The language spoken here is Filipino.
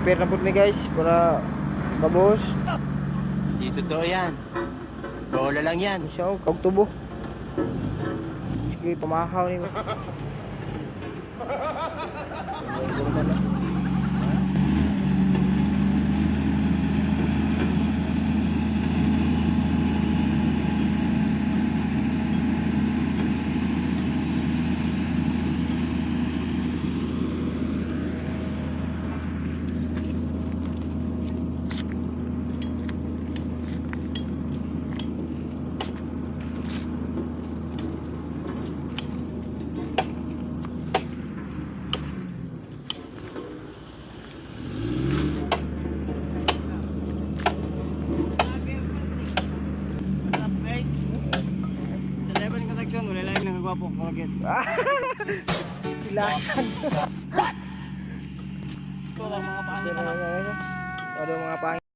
prepare na po mi guys para kabos. Di totoo yan. Bola lang yan. Siya og tubo. Sige, pamahaw ni mo. Ilasan. Ito lang mga pangit na. Ano mga pangit